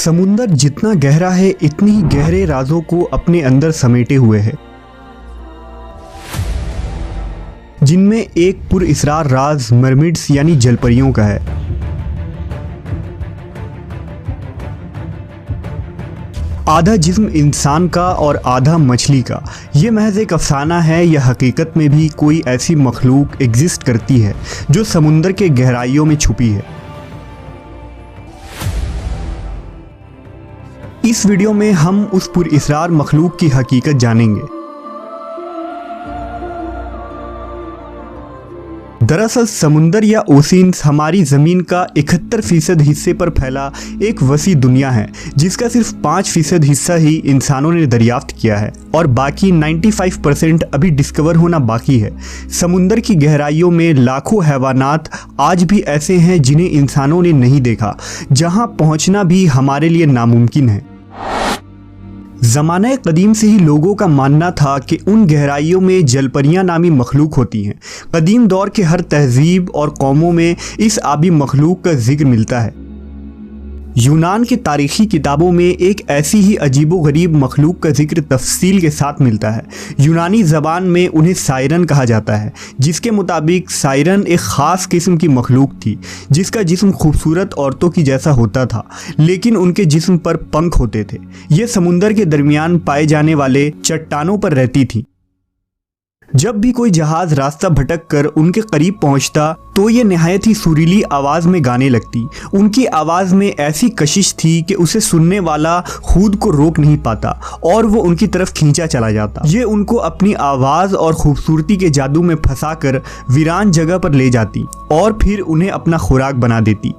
समुंदर जितना गहरा है इतनी ही गहरे राजों को अपने अंदर समेटे हुए है, जिनमें एक पुरअसरार राज मरमिड्स यानी जलपरियों का है। आधा जिस्म इंसान का और आधा मछली का। ये महज एक अफसाना है या हकीकत में भी कोई ऐसी मखलूक एग्जिस्ट करती है जो समुंदर के गहराइयों में छुपी है? इस वीडियो में हम उस पुरअसरार मखलूक की हकीकत जानेंगे। दरअसल समुंदर या ओशियंस हमारी ज़मीन का 71% हिस्से पर फैला एक वसी दुनिया है, जिसका सिर्फ 5% हिस्सा ही इंसानों ने दरियाफ्त किया है और बाकी 95% अभी डिस्कवर होना बाकी है। समुंदर की गहराइयों में लाखों हैवानात आज भी ऐसे हैं जिन्हें इंसानों ने नहीं देखा, जहां पहुंचना भी हमारे लिए नामुमकिन है। ज़माने कदीम से ही लोगों का मानना था कि उन गहराइयों में जलपरियां नामी मखलूक होती हैं। कदीम दौर के हर तहजीब और कौमों में इस आबी मखलूक का जिक्र मिलता है। यूनान के तारीख़ी किताबों में एक ऐसी ही अजीबोगरीब मखलूक का जिक्र तफसील के साथ मिलता है। यूनानी ज़बान में उन्हें सायरन कहा जाता है, जिसके मुताबिक सायरन एक ख़ास किस्म की मखलूक थी जिसका जिस्म खूबसूरत औरतों की जैसा होता था, लेकिन उनके जिस्म पर पंख होते थे। ये समुंदर के दरमियान पाए जाने वाले चट्टानों पर रहती थी। जब भी कोई जहाज रास्ता भटक कर उनके करीब पहुंचता तो ये नहायत ही सुरीली आवाज़ में गाने लगती। उनकी आवाज़ में ऐसी कशिश थी कि उसे सुनने वाला खुद को रोक नहीं पाता और वो उनकी तरफ खींचा चला जाता। ये उनको अपनी आवाज़ और खूबसूरती के जादू में फंसाकर वीरान जगह पर ले जाती और फिर उन्हें अपना खुराक बना देती।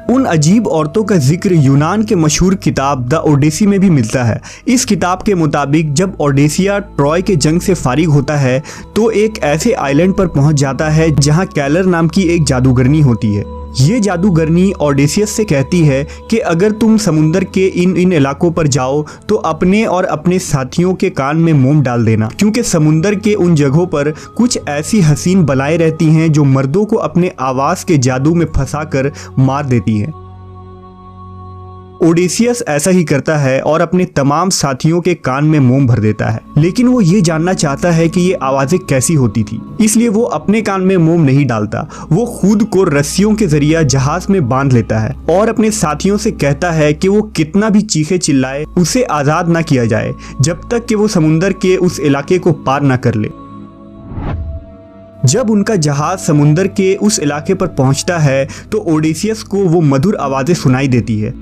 उन अजीब औरतों का जिक्र यूनान के मशहूर किताब द ओडेसी में भी मिलता है। इस किताब के मुताबिक जब ओडेसिया ट्रॉय के जंग से फारिग होता है तो एक ऐसे आइलैंड पर पहुंच जाता है जहां कैलर नाम की एक जादूगरनी होती है। ये जादूगरनी ओडेसियस से कहती है कि अगर तुम समुंदर के इन इलाकों पर जाओ तो अपने और अपने साथियों के कान में मोम डाल देना, क्योंकि समुंदर के उन जगहों पर कुछ ऐसी हसीन बलाएं रहती हैं जो मर्दों को अपने आवाज़ के जादू में फंसाकर मार देती हैं। ओडेसियस ऐसा ही करता है और अपने तमाम साथियों के कान में मोम भर देता है, लेकिन वो ये जानना चाहता है कि ये आवाज़ें कैसी होती थी, इसलिए वो अपने कान में मोम नहीं डालता। वो खुद को रस्सियों के जरिए जहाज में बांध लेता है और अपने साथियों से कहता है कि वो कितना भी चीखे चिल्लाए उसे आज़ाद ना किया जाए जब तक कि वो समुंदर के उस इलाके को पार ना कर ले। जब उनका जहाज समुंदर के उस इलाके पर पहुंचता है तो ओडेसियस को वो मधुर आवाज़ें सुनाई देती है।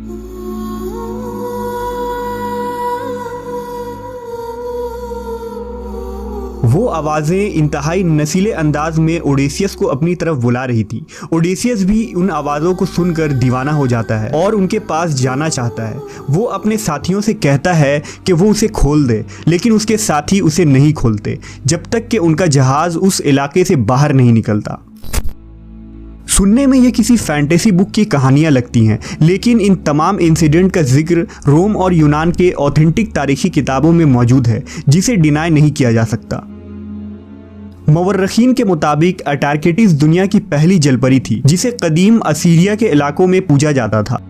वो आवाज़ें इंतहाई नशीले अंदाज में ओडेसियस को अपनी तरफ बुला रही थी। ओडेसियस भी उन आवाज़ों को सुनकर दीवाना हो जाता है और उनके पास जाना चाहता है। वो अपने साथियों से कहता है कि वो उसे खोल दे, लेकिन उसके साथी उसे नहीं खोलते जब तक कि उनका जहाज़ उस इलाके से बाहर नहीं निकलता। सुनने में ये किसी फैंटेसी बुक की कहानियाँ लगती हैं, लेकिन इन तमाम इंसिडेंट का जिक्र रोम और यूनान के ऑथेंटिक तारीखी किताबों में मौजूद है, जिसे डिनाई नहीं किया जा सकता। मवर्रखीन के मुताबिक अटार्केटिस दुनिया की पहली जलपरी थी, जिसे कदीम असीरिया के इलाकों में पूजा जाता था।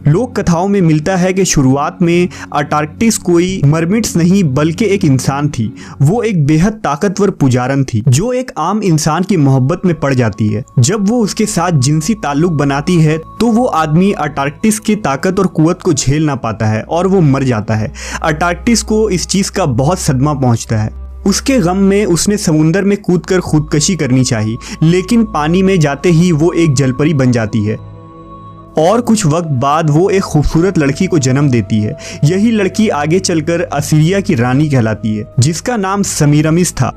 लोक कथाओं में मिलता है कि शुरुआत में अटार्कटिस कोई मरमिड्स नहीं बल्कि एक इंसान थी। वो एक बेहद ताकतवर पुजारन थी जो एक आम इंसान की मोहब्बत में पड़ जाती है। जब वो उसके साथ जिनसी ताल्लुक बनाती है तो वो आदमी अटार्कटिस की ताकत और कुव्वत को झेल ना पाता है और वो मर जाता है। अटार्कटिस को इस चीज़ का बहुत सदमा पहुंचता है। उसके गम में उसने समुंदर में कूदकर खुदकशी करनी चाहिए, लेकिन पानी में जाते ही वो एक जलपरी बन जाती है और कुछ वक्त बाद वो एक खूबसूरत लड़की को जन्म देती है। यही लड़की आगे चलकर असीरिया की रानी कहलाती है, जिसका नाम सेमीरामिस था।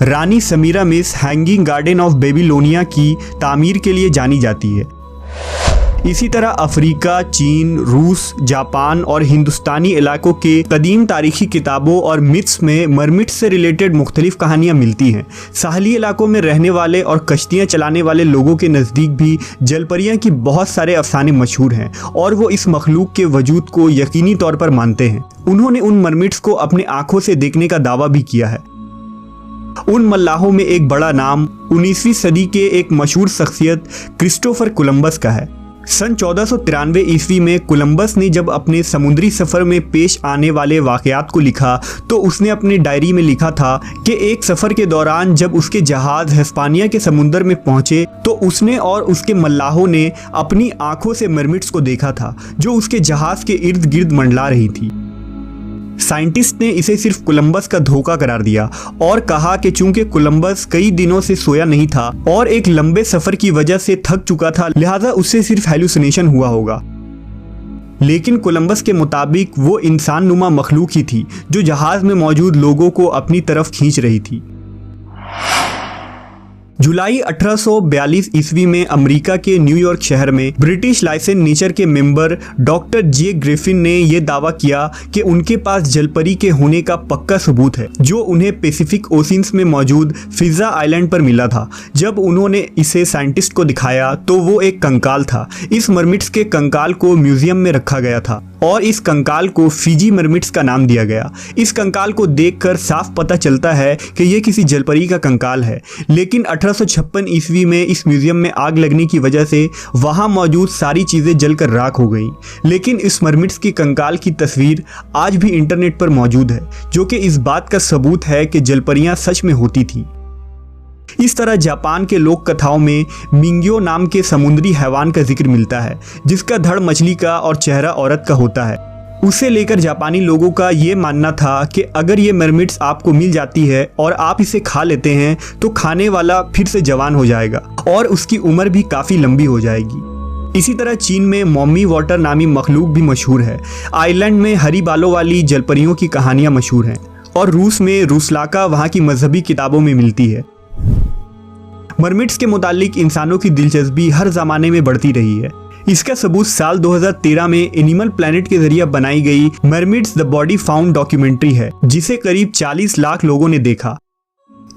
रानी सेमीरामिस हैंगिंग गार्डन ऑफ बेबीलोनिया की तामीर के लिए जानी जाती है। इसी तरह अफ्रीका, चीन, रूस, जापान और हिंदुस्तानी इलाकों के कदीम तारीखी किताबों और मिथ्स में मरमिड्स से रिलेटेड मुख्तलिफ कहानियाँ मिलती हैं। साहली इलाकों में रहने वाले और कश्तियाँ चलाने वाले लोगों के नज़दीक भी जलपरियाँ की बहुत सारे अफसाने मशहूर हैं और वो इस मखलूक के वजूद को यकीनी तौर पर मानते हैं। उन्होंने उन मरमिड्स को अपने आँखों से देखने का दावा भी किया है। उन मल्लाहों में एक बड़ा नाम 19वीं सदी के एक मशहूर शख्सियत क्रिस्टोफर कोलंबस का है। सन 1493 ईस्वी में कोलंबस ने जब अपने समुद्री सफ़र में पेश आने वाले वाक़यात को लिखा तो उसने अपने डायरी में लिखा था कि एक सफ़र के दौरान जब उसके जहाज़ हिस्पानिया के समुंदर में पहुंचे तो उसने और उसके मल्लाहों ने अपनी आंखों से मरमिड्स को देखा था जो उसके जहाज़ के इर्द गिर्द मंडला रही थी। साइंटिस्ट ने इसे सिर्फ कोलंबस का धोखा करार दिया और कहा कि चूंकि कोलंबस कई दिनों से सोया नहीं था और एक लंबे सफर की वजह से थक चुका था, लिहाजा उससे सिर्फ हेलुसिनेशन हुआ होगा। लेकिन कोलंबस के मुताबिक वो इंसान नुमा मखलूक ही थी जो जहाज में मौजूद लोगों को अपनी तरफ खींच रही थी। जुलाई 1842 ईस्वी में अमेरिका के न्यूयॉर्क शहर में ब्रिटिश लाइसेंचर के मेंबर डॉक्टर जे ग्रिफिन ने यह दावा किया कि उनके पास जलपरी के होने का पक्का सबूत है जो उन्हें पैसिफिक ओशियंस में मौजूद फिजा आइलैंड पर मिला था। जब उन्होंने इसे साइंटिस्ट को दिखाया तो वो एक कंकाल था। इस मरमिड्स के कंकाल को म्यूजियम में रखा गया था और इस कंकाल को फिजी मरमिड्स का नाम दिया गया। इस कंकाल को देखकर साफ पता चलता है कि यह किसी जलपरी का कंकाल है, लेकिन 1856 ईस्वी में इस म्यूजियम में आग लगने की वजह से वहां मौजूद सारी चीज़ें जलकर राख हो गईं। लेकिन इस मरमिड्स की कंकाल की तस्वीर आज भी इंटरनेट पर मौजूद है, जो कि इस बात का सबूत है कि जलपरियां सच में होती थी। इस तरह जापान के लोक कथाओं में मिंग्यो नाम के समुद्री हैवान का जिक्र मिलता है जिसका धड़ मछली का और चेहरा औरत का होता है। उसे लेकर जापानी लोगों का ये मानना था कि अगर ये मरमिड्स आपको मिल जाती है और आप इसे खा लेते हैं तो खाने वाला फिर से जवान हो जाएगा और उसकी उम्र भी काफ़ी लंबी हो जाएगी। इसी तरह चीन में मॉमी वाटर नामी मखलूक भी मशहूर है। आयरलैंड में हरी बालों वाली जलपरियों की कहानियाँ मशहूर हैं और रूस में रूसलाका वहाँ की मजहबी किताबों में मिलती है। मरमिड्स के मुतालिक इंसानों की दिलचस्पी हर ज़माने में बढ़ती रही है। इसका सबूत साल 2013 में एनिमल प्लैनेट के जरिए बनाई गई मरमिड्स द बॉडी फाउंड डॉक्यूमेंट्री है जिसे करीब 40 लाख लोगों ने देखा।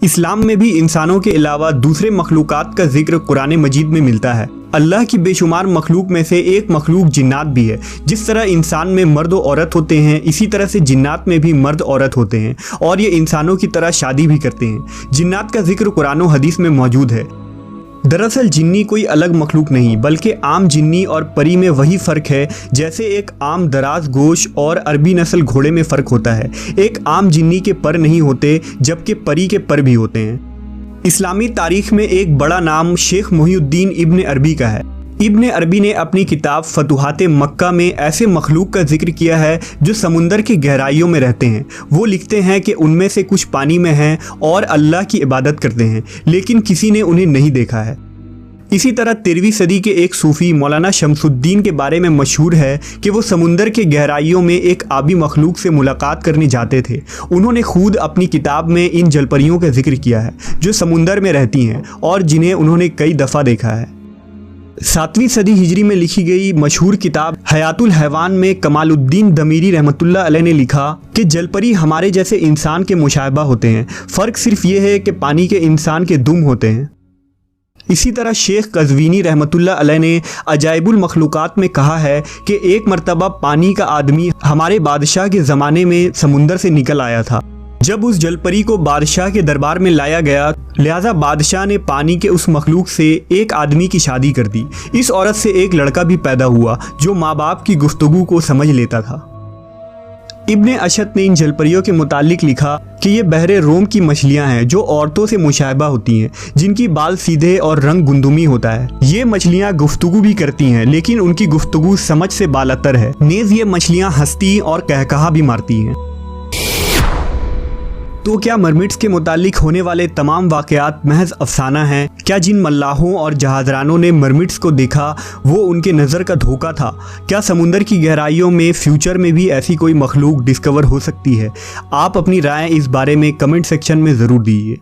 इस्लाम में भी इंसानों के अलावा दूसरे मखलूकात का जिक्र कुरान मजीद में मिलता है। अल्लाह की बेशुमार मखलूक में से एक मखलूक जिन्नात भी है। जिस तरह इंसान में मर्द और औरत होते हैं, इसी तरह से जिन्नात में भी मर्द औरत होते हैं और ये इंसानों की तरह शादी भी करते हैं। जिन्नात का जिक्र कुरान और हदीस में मौजूद है। दरअसल जिन्नी कोई अलग मखलूक नहीं बल्कि आम जिन्नी और परी में वही फ़र्क है जैसे एक आम दराज गोश और अरबी नस्ल घोड़े में फ़र्क होता है। एक आम जिन्नी के पर नहीं होते जबकि परी के पर भी होते हैं। इस्लामी तारीख में एक बड़ा नाम शेख मोहिउद्दीन इब्न अरबी का है। इब्न अरबी ने अपनी किताब फतुहात मक्का में ऐसे मखलूक का जिक्र किया है जो समुंदर की गहराइयों में रहते हैं। वो लिखते हैं कि उनमें से कुछ पानी में हैं और अल्लाह की इबादत करते हैं, लेकिन किसी ने उन्हें नहीं देखा है। इसी तरह 13वीं सदी के एक सूफ़ी मौलाना शमसुद्दीन के बारे में मशहूर है कि वो समुंदर के गहराइयों में एक आबी मखलूक से मुलाकात करने जाते थे। उन्होंने खुद अपनी किताब में इन जलपरियों का जिक्र किया है जो समुंदर में रहती हैं और जिन्हें उन्होंने कई दफ़ा देखा है। 7वीं सदी हिजरी में लिखी गई मशहूर किताब हयातुल हैवान में कमालुद्दीन दमीरी रहमतुल्लाह अलैह ने लिखा कि जलपरी हमारे जैसे इंसान के मुशाबा होते हैं, फ़र्क सिर्फ ये है कि पानी के इंसान के दुम होते हैं। इसी तरह शेख कज़वीनी रहमतुल्लाह अलैह ने अजाइबुल मखलूकात में कहा है कि एक मरतबा पानी का आदमी हमारे बादशाह के ज़माने में समुंदर से निकल आया था। जब उस जलपरी को बादशाह के दरबार में लाया गया, लिहाजा बादशाह ने पानी के उस मखलूक से एक आदमी की शादी कर दी। इस औरत से एक लड़का भी पैदा हुआ जो माँ बाप की गुफ्तगू को समझ लेता था। इब्ने अशत ने इन जलपरियों के मुतालिक लिखा कि ये बहरे रोम की मछलियां हैं जो औरतों से मुशाबा होती हैं, जिनकी बाल सीधे और रंग गुंदुमी होता है। ये मछलियां गुफ्तगू भी करती हैं, लेकिन उनकी गुफ्तगू समझ से बालतर है। नेज़ ये मछलियां हंसती और कहकहा भी मारती हैं। तो क्या मरमिड्स के मुतालिक होने वाले तमाम वाक़यात महज अफसाना हैं? क्या जिन मल्लाहों और जहाज़रानों ने मरमिड्स को देखा वो उनके नज़र का धोखा था? क्या समुंदर की गहराइयों में फ्यूचर में भी ऐसी कोई मखलूक डिस्कवर हो सकती है? आप अपनी राय इस बारे में कमेंट सेक्शन में ज़रूर दीजिए।